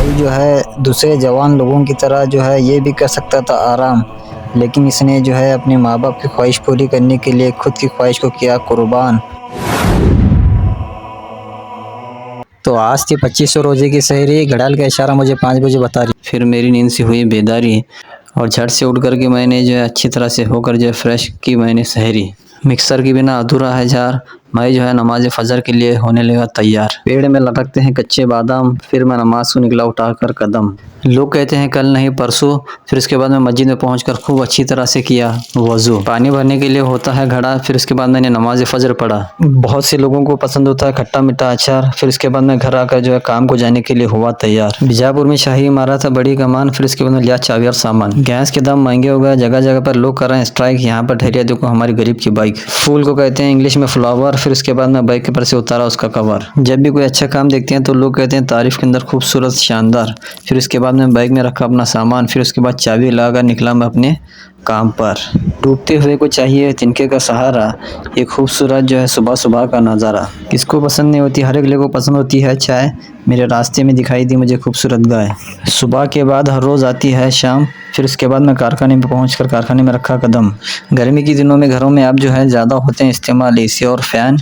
भाई जो है दूसरे जवान लोगों की तरह जो है ये भी कर सकता था आराम, लेकिन इसने जो है अपने माँ बाप की ख्वाहिश पूरी करने के लिए खुद की ख्वाहिश को किया कुर्बान। तो आज थी 2500 रोजे की सहरी, घड़ियाल का इशारा मुझे 5 बजे बता रही। फिर मेरी नींद से हुई बेदारी और झट से उठ करके मैंने जो है अच्छी तरह से होकर जो है फ्रेश की मैंने सहरी। मिक्सर के बिना अधूरा है जार, मैं जो है नमाज फजर के लिए होने लगा तैयार। पेड़ में लटकते हैं कच्चे बादाम, फिर मैं नमाज को निकला उठाकर कदम। लोग कहते हैं कल नहीं परसों, फिर उसके बाद मैं मस्जिद में पहुंचकर खूब अच्छी तरह से किया वजू। पानी भरने के लिए होता है घड़ा, फिर उसके बाद मैंने नमाज फजर पढ़ा। बहुत से लोगों को पसंद होता है खट्टा मीठा अचार, फिर उसके बाद मैं घर आकर जो है काम को जाने के लिए हुआ तैयार। बीजापुर में शाही मारा था बड़ी कमान, फिर उसके बाद में लिया चाबी और सामान। गैस के दाम महंगे हो गए, जगह जगह पर लोग कर रहे हैं स्ट्राइक, यहाँ पर ठहरिया देखो हमारी गरीब की बाइक। फूल को कहते हैं इंग्लिश में फ्लावर, फिर उसके बाद मैं बाइक के ऊपर से उतारा उसका कवर। जब भी कोई अच्छा काम देखते हैं तो लोग कहते हैं तारीफ के अंदर खूबसूरत शानदार। फिर उसके बाद मैं बाइक में रखा अपना सामान, फिर उसके बाद चाबी लगाकर निकला मैं अपने काम पर। डूबते हुए को चाहिए तिनके का सहारा, ये खूबसूरत जो है सुबह सुबह का नज़ारा। किसको पसंद नहीं होती, हर एक लोगों को पसंद होती है चाय। मेरे रास्ते में दिखाई दी मुझे खूबसूरत गाय। सुबह के बाद हर रोज़ आती है शाम, फिर उसके बाद मैं कारखाने में पहुंचकर कारखाने में रखा कदम। गर्मी के दिनों में घरों में अब जो है ज़्यादा होते हैं इस्तेमाल एसी और फ़ैन।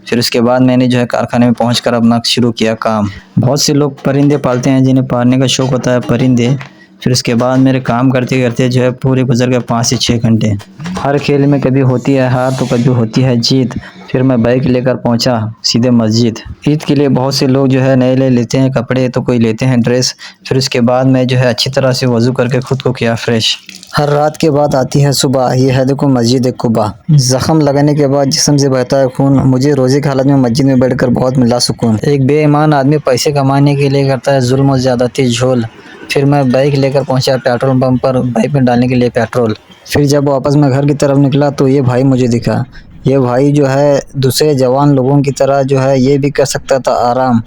फिर उसके बाद मैंने जो है कारखाने में पहुंचकर अपना शुरू किया काम। बहुत से लोग परिंदे पालते हैं जिन्हें पालने का शौक़ होता है परिंदे। फिर उसके बाद मेरे काम करते करते जो है पूरे गुजर गए 5 से 6 घंटे। हर खेल में कभी होती है हार तो कभी होती है जीत। फिर मैं बाइक लेकर पहुंचा सीधे मस्जिद। ईद के लिए बहुत से लोग जो है नए नए लेते हैं कपड़े, तो कोई लेते हैं ड्रेस। फिर उसके बाद मैं जो है अच्छी तरह से वज़ू करके खुद को किया फ्रेश। हर रात के बाद आती है सुबह, ये है देखो मस्जिद कुबा। जख्म लगाने के बाद जिस्म से बहता है खून, मुझे रोजे की हालत में मस्जिद में बैठकर बहुत मिला सुकून। एक बेईमान आदमी पैसे कमाने के लिए करता है जुल्म और ज़्यादती झोल। फिर मैं बाइक लेकर पहुंचा पेट्रोल पंप पर बाइक में डालने के लिए पेट्रोल। फिर जब वापस मैं घर की तरफ निकला तो ये भाई मुझे दिखा। ये भाई जो है दूसरे जवान लोगों की तरह जो है ये भी कर सकता था आराम,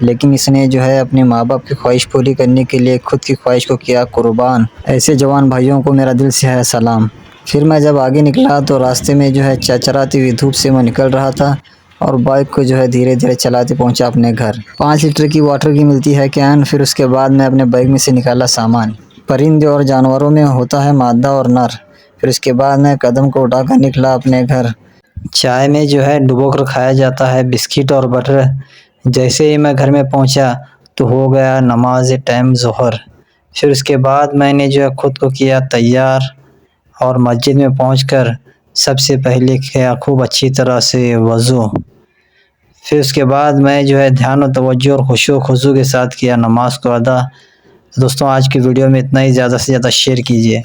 लेकिन इसने जो है अपने माँ बाप की ख्वाहिश पूरी करने के लिए खुद की ख्वाहिश को किया कुर्बान। ऐसे जवान भाइयों को मेरा दिल से है सलाम। फिर मैं जब आगे निकला तो रास्ते में जो है चरचराती हुई धूप से मैं निकल रहा था और बाइक को जो है धीरे धीरे चलाते पहुंचा अपने घर। 5 लीटर की वाटर की मिलती है कैन। फिर उसके बाद मैं अपने बाइक में से निकाला सामान। परिंदे और जानवरों में होता है मादा और नर। फिर उसके बाद मैं कदम को उठाकर निकला अपने घर। चाय में जो है डुबोकर खाया जाता है बिस्किट और बटर। जैसे ही मैं घर में पहुंचा तो हो गया नमाज टाइम ज़ोहर। फिर उसके बाद मैंने जो है खुद को किया तैयार और मस्जिद में पहुंचकर सबसे पहले किया खूब अच्छी तरह से वज़ू। फिर उसके बाद मैं जो है ध्यान और तवज्जो और खुशू खुशू के साथ किया नमाज को अदा। दोस्तों आज की वीडियो में इतना ही, ज़्यादा से ज़्यादा शेयर कीजिए।